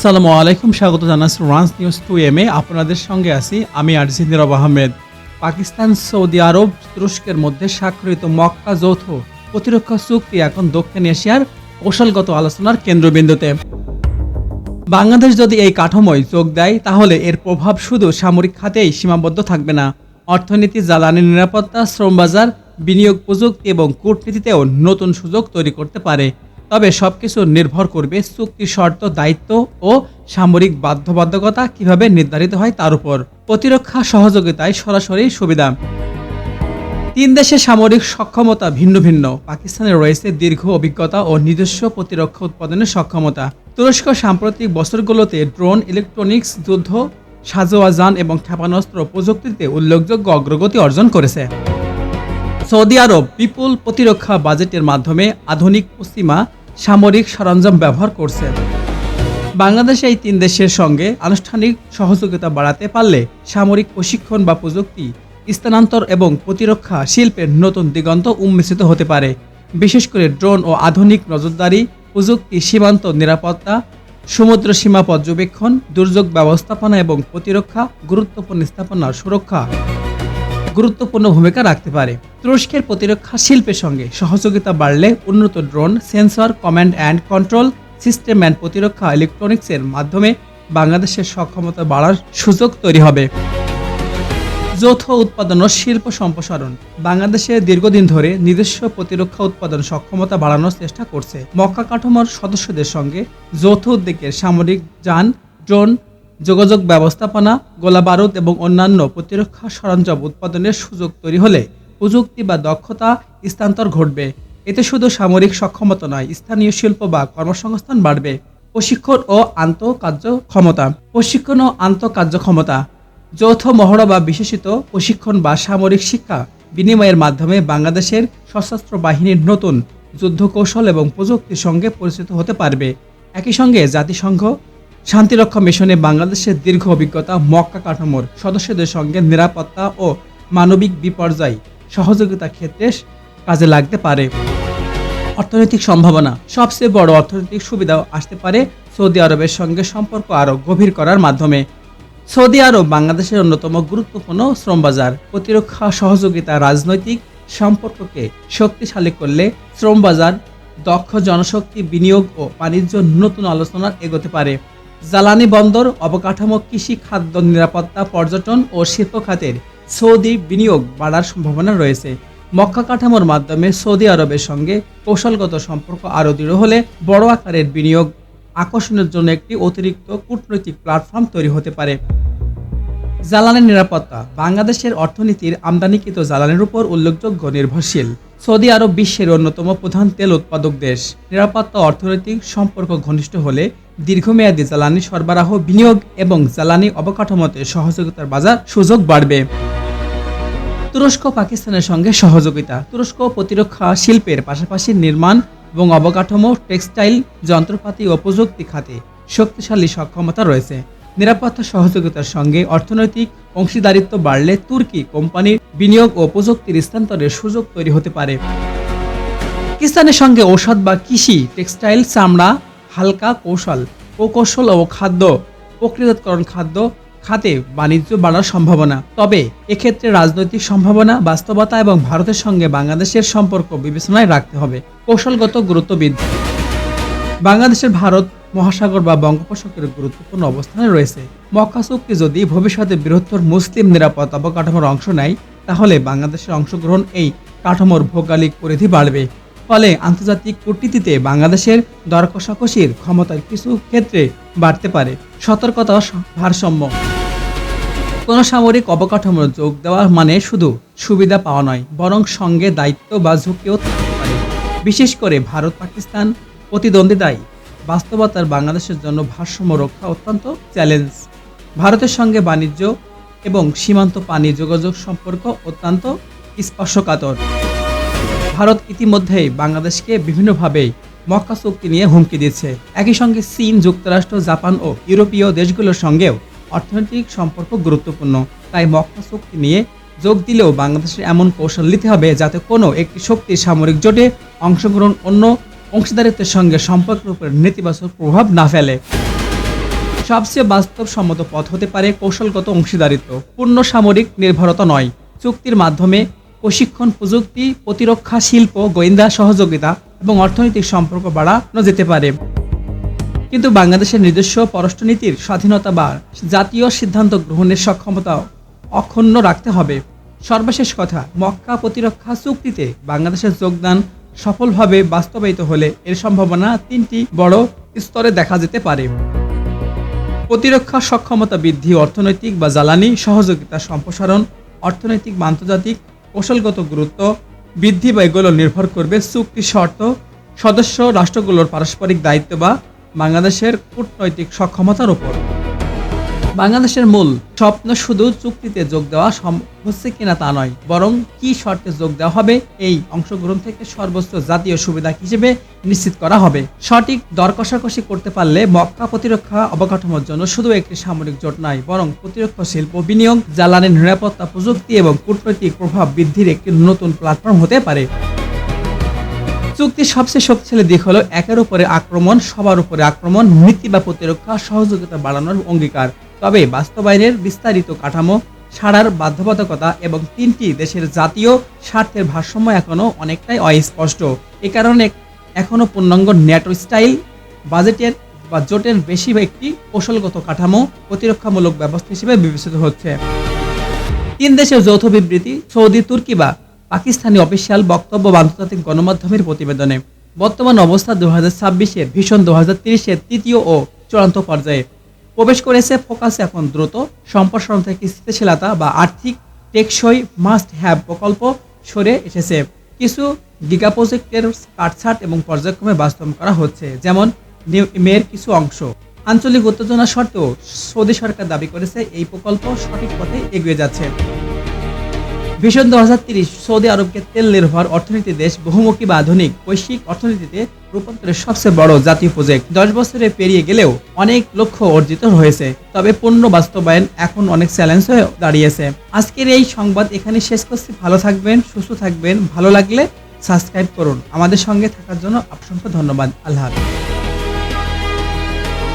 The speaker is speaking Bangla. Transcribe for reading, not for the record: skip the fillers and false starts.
আসসালামু আলাইকুম, স্বাগত জানাচ্ছি রান্স নিউজ 2M এ। আপনাদের সঙ্গে আছি আমি আরজি নীরব আহমেদ। পাকিস্তান, সৌদি আরব, তুরস্কের মধ্যে স্বাক্ষরিত মক্কা যৌথ প্রতিরক্ষা চুক্তি এখন দক্ষিণ এশিয়ার কৌশলগত আলোচনার কেন্দ্রবিন্দুতে। বাংলাদেশ যদি এই কাঠামোয় যোগ দেয় তাহলে এর প্রভাব শুধু সামরিক খাতেই সীমাবদ্ধ থাকবে না, অর্থনীতি, জ্বালানি, নিরাপত্তা, শ্রমবাজার, বিনিয়োগ, প্রযুক্তি এবং কূটনীতিতেও নতুন সুযোগ তৈরি করতে পারে। তবে সবকিছু নির্ভর করবে চুক্তির শর্ত, দায়িত্ব ও সামরিক বাধ্যবাধকতা কিভাবে নির্ধারিত হয় তার উপর। প্রতিরক্ষা সহযোগিতায় সরাসরি সুবিধা। তিন দেশের সামরিক সক্ষমতা ভিন্ন ভিন্ন। পাকিস্তানের রয়েছে দীর্ঘ অভিজ্ঞতা ও নিজস্ব প্রতিরক্ষা উৎপাদনের সক্ষমতা। তুরস্ক সাম্প্রতিক বছরগুলোতে ড্রোন, ইলেকট্রনিক্স, যুদ্ধ সাজোয়া যান এবং ক্ষেপণাস্ত্র প্রযুক্তিতে উল্লেখযোগ্য অগ্রগতি অর্জন করেছে। সৌদি আরব বিপুল প্রতিরক্ষা বাজেটের মাধ্যমে আধুনিক পশ্চিমা সামরিক সরঞ্জাম ব্যবহার করছে। বাংলাদেশ এই তিন দেশের সঙ্গে আনুষ্ঠানিক সহযোগিতা বাড়াতে পারলে সামরিক প্রশিক্ষণ বা প্রযুক্তি স্থানান্তর এবং প্রতিরক্ষা শিল্পের নতুন দিগন্ত উন্মোচিত হতে পারে। বিশেষ করে ড্রোন ও আধুনিক নজরদারি প্রযুক্তি, সীমান্ত নিরাপত্তা, সমুদ্র সীমা পর্যবেক্ষণ, দুর্যোগ ব্যবস্থাপনা এবং প্রতিরক্ষা গুরুত্বপূর্ণ স্থাপনার সুরক্ষা গুরুত্বপূর্ণ ভূমিকা রাখতে পারে। তুরস্কের প্রতিরক্ষা শিল্পের সঙ্গে সহযোগিতা বাড়লে উন্নত drone, sensor, command and control system and প্রতিরক্ষা ইলেকট্রনিক্সের মাধ্যমে বাংলাদেশের সক্ষমতা বাড়ার সুযোগ তৈরি হবে। যৌথ উৎপাদন ও শিল্প সম্প্রসারণ। বাংলাদেশে দীর্ঘদিন ধরে নিজস্ব প্রতিরক্ষা উৎপাদন সক্ষমতা বাড়ানোর চেষ্টা করছে। মক্কা কাঠামোর সদস্যদের সঙ্গে যৌথ উদ্যোগের সামরিক যান, ড্রোন, যোগাযোগ ব্যবস্থাপনা, গোলাবারুদ এবং অন্যান্য প্রতিরক্ষা সরঞ্জাম উৎপাদনের সুযোগ তৈরি হলে প্রযুক্তি বা দক্ষতা স্থানান্তর ঘটবে। এতে শুধু সামরিক সক্ষমতা নয়, স্থানীয় শিল্প বা কর্মসংস্থান বাড়বে। প্রশিক্ষণ ও আন্তঃকার্যক্ষমতা। যৌথ মহড়া বা বিশেষিত প্রশিক্ষণ বা সামরিক শিক্ষা বিনিময়ের মাধ্যমে বাংলাদেশের সশস্ত্র বাহিনীর নতুন যুদ্ধ কৌশল এবং প্রযুক্তির সঙ্গে পরিচিত হতে পারবে। একই সঙ্গে জাতিসংঘ শান্তিরক্ষা মিশনে বাংলাদেশের দীর্ঘ অভিজ্ঞতা মক্কা কাঠামোর সদস্যদের সঙ্গে নিরাপত্তা ও মানবিক বিপর্যয় সহযোগিতার ক্ষেত্রে কাজে লাগতে পারে। অর্থনৈতিক সম্ভাবনা। সবচেয়ে বড় অর্থনৈতিক সুবিধাও আসতে পারে সৌদি আরবের সঙ্গে সম্পর্ক আরও গভীর করার মাধ্যমে। সৌদি আরব বাংলাদেশের অন্যতম গুরুত্বপূর্ণ শ্রমবাজার। প্রতিরক্ষা সহযোগিতা রাজনৈতিক সম্পর্ককে শক্তিশালী করলে শ্রমবাজার, দক্ষ জনশক্তি, বিনিয়োগ ও বাণিজ্য নতুন আলোচনা এগোতে পারে। জ্বালানি, বন্দর, অবকাঠামো, কৃষি, খাদ্য, নিরাপত্তা, পর্যটন ও শিল্প খাতের সৌদি বিনিয়োগ বাড়ার সম্ভাবনা রয়েছে। মক্কা কাঠামোর মাধ্যমে সৌদি আরবের সঙ্গে কৌশলগত সম্পর্ক আরও দৃঢ় হলে বড় আকারের বিনিয়োগ আকর্ষণের জন্য একটি অতিরিক্ত কূটনৈতিক প্ল্যাটফর্ম তৈরি হতে পারে। জ্বালানি নিরাপত্তা। বাংলাদেশের অর্থনীতির আমদানিকৃত জ্বালানির উপর উল্লেখযোগ্য নির্ভরশীল। সৌদি আরব বিশ্বের অন্যতম প্রধান তেল উৎপাদক দেশ। নিরাপত্তা অর্থনৈতিক সম্পর্ক ঘনিষ্ঠ হলে দীর্ঘমেয়াদী জ্বালানি সরবরাহ, বিনিয়োগ এবং জ্বালানি অবকাঠামোতে সহযোগিতার বাজার সুযোগ বাড়বে। তুরস্ক পাকিস্তানের সঙ্গে সহযোগিতা। তুরস্ক প্রতিরক্ষা শিল্পের পাশাপাশি নির্মাণ এবং অবকাঠামো, টেক্সটাইল, যন্ত্রপাতি ও প্রযুক্তি খাতে শক্তিশালী সক্ষমতা রয়েছে। নিরাপত্তা সহযোগিতার সঙ্গে অর্থনৈতিক অংশীদারিত্ব বাড়লে তুর্কি কোম্পানির বিনিয়োগ ও প্রযুক্তির স্থানান্তরের সুযোগ তৈরি হতে পারে। পাকিস্তানের সঙ্গে ঔষধ বা কৃষি, টেক্সটাইল, চামড়া, হালকা প্রকৌশল ও খাদ্য প্রক্রিয়াজাতকরণ খাতে বাণিজ্য বাড়ার সম্ভাবনা। তবে এক্ষেত্রে রাজনৈতিক সম্ভাবনা, বাস্তবতা এবং ভারতের সঙ্গে বাংলাদেশের সম্পর্ক বিবেচনায় রাখতে হবে। কৌশলগত গুরুত্ব বৃদ্ধি। বাংলাদেশের ভারত মহাসাগর বা বঙ্গোপসাগরের গুরুত্বপূর্ণ অবস্থানে রয়েছে। মক্কা চুক্তি যদি ভবিষ্যতে বৃহত্তর মুসলিম নিরাপত্তা অবকাঠামোর অংশ নেয় তাহলে বাংলাদেশের অংশগ্রহণ এই কাঠামোর ভৌগোলিক পরিধি বাড়বে। ফলে আন্তর্জাতিক কূটনীতিতে বাংলাদেশের দর কষাকষির ক্ষমতার কিছু ক্ষেত্রে বাড়তে পারে। সতর্কতা ও ভারসাম্য। কোনো সামরিক অবকাঠামোর যোগ দেওয়া মানে শুধু সুবিধা পাওয়া নয়, বরং সঙ্গে দায়িত্ব বা ঝুঁকিও থাকতে পারে। বিশেষ করে ভারত পাকিস্তান প্রতিদ্বন্দ্বিতায় বাস্তবতার বাংলাদেশের জন্য ভারসাম্য রক্ষা অত্যন্ত চ্যালেঞ্জ। ভারতের সঙ্গে বাণিজ্য এবং সীমান্ত পানি যোগাযোগ সম্পর্ক অত্যন্ত স্পর্শকাতর। ভারত ইতিমধ্যেই বাংলাদেশকে বিভিন্নভাবে মক্কা চুক্তি নিয়ে হুমকি দিচ্ছে। একই সঙ্গে চীন, যুক্তরাষ্ট্র, জাপান ও ইউরোপীয় দেশগুলোর সঙ্গেও অর্থনৈতিক সম্পর্ক গুরুত্বপূর্ণ। তাই মক্কা চুক্তি নিয়ে যোগ দিলেও বাংলাদেশের এমন কৌশল নিতে হবে যাতে কোনো একটি শক্তির সামরিক জোটে অংশগ্রহণ অন্য অংশীদারিত্বের সঙ্গে সম্পর্কের উপর নেতিবাচক প্রভাব না ফেলে। সবচেয়ে বাস্তবসম্মত পথ হতে পারে কৌশলগত অংশীদারিত্ব, পূর্ণ সামরিক নির্ভরতা নয়। চুক্তির মাধ্যমে প্রশিক্ষণ, প্রযুক্তি, প্রতিরক্ষা, শিল্প, গোয়েন্দা সহযোগিতা এবং অর্থনৈতিক সম্পর্ক বাড়ানো যেতে পারে। কিন্তু বাংলাদেশের নিজস্ব পররাষ্ট্রনীতির স্বাধীনতা বা জাতীয় সিদ্ধান্ত গ্রহণের সক্ষমতা অক্ষুণ্ণ রাখতে হবে। সর্বশেষ কথা, মক্কা প্রতিরক্ষা চুক্তিতে বাংলাদেশের যোগদান সফলভাবে বাস্তবায়িত হলে এর সম্ভাবনা তিনটি বড় স্তরে দেখা যেতে পারে। প্রতিরক্ষা সক্ষমতা বৃদ্ধি, অর্থনৈতিক বা জ্বালানি সহযোগিতা সম্প্রসারণ, অর্থনৈতিক বা আন্তর্জাতিক কৌশলগত গুরুত্ব বৃদ্ধি বা এগুলো নির্ভর করবে চুক্তির শর্ত, সদস্য রাষ্ট্রগুলোর পারস্পরিক দায়িত্ব বা বাংলাদেশের কূটনৈতিক সক্ষমতার উপর। বাংলাদেশের মূল স্বপ্ন শুধু চুক্তিতে যোগ দেওয়া হচ্ছে কিনা তা নয়, বরং কি শর্তে যোগ দেওয়া হবে এই অংশগ্রহণ থেকে সর্বোচ্চ জাতীয় সুবিধা হিসেবে নিশ্চিত করা হবে। সঠিক দর কষাকষি করতে পারলে মক্কা প্রতিরক্ষা অবকাঠামোর জন্য শুধু একটি সামরিক জোট নয়, বরং প্রতিরক্ষা শিল্প, বিনিয়োগ, জ্বালানি নিরাপত্তা, প্রযুক্তি এবং কূটনৈতিক প্রভাব বৃদ্ধির একটি নতুন প্ল্যাটফর্ম হতে পারে। চুক্তির সবচেয়ে শক্তিশালী দিক হলো একের উপরে আক্রমণ, সবার উপরে আক্রমণ, নীতি বা প্রতিরক্ষা সহযোগিতা বাড়ানোর অঙ্গীকার। তবে বাস্তবায়নের বিস্তারিত কাঠামো, সারার বাধ্যবাধকতা এবং তিনটি দেশের জাতীয় স্বার্থের ভারসাম্য এখনও অনেকটাই অস্পষ্ট। এ কারণে এখনও পূর্ণাঙ্গ ন্যাটো স্টাইল বাজেটের বা জোটের বেশি একটি কৌশলগত কাঠামো প্রতিরক্ষামূলক ব্যবস্থা হিসেবে বিবেচিত হচ্ছে। তিন দেশের যৌথ বিবৃতি, সৌদি, তুর্কি বা পাকিস্তানি অফিসিয়াল বক্তব্য বা আন্তর্জাতিক গণমাধ্যমের প্রতিবেদনে বর্তমান অবস্থা 2026-এর ভিশন 2030-এর তৃতীয় ও চূড়ান্ত পর্যায়ে প্রবেশ করেছে। ফোকাস এখন দ্রুত সম্প্রসারণ থেকে স্থিতিশীলতা বা আর্থিক টেকসই মাস্ট হ্যাভ প্রকল্প সরে এসেছে। কিছু গিগা প্রজেক্টের কাটছাঁট এবং পর্যায়ক্রমে বাস্তবায়ন করা হচ্ছে, যেমন মেয়ের কিছু অংশ। আঞ্চলিক উত্তেজনা সত্ত্বেও সৌদি সরকার দাবি করেছে এই প্রকল্প সঠিক পথে এগিয়ে যাচ্ছে। ভিশন 2030 সৌদি আরবকে তেল নির্ভর অর্থনীতি দেশ, বহুমুখী বা আধুনিক বৈশ্বিক অর্থনীতিতে রূপান্তরের সবচেয়ে বড় জাতীয় প্রজেক্ট। 10 বছরে পেরিয়ে গেলেও অনেক লক্ষ্য অর্জিত হয়েছে, তবে পূর্ণ বাস্তবায়ন এখন অনেক চ্যালেঞ্জ হয়ে দাঁড়িয়েছে। আজকের এই সংবাদ এখানে শেষ করছি। ভালো থাকবেন, সুস্থ থাকবেন। ভালো লাগলে সাবস্ক্রাইব করুন। আমাদের সঙ্গে থাকার জন্য অসংখ্য ধন্যবাদ। আল্লাহ হাফেজ।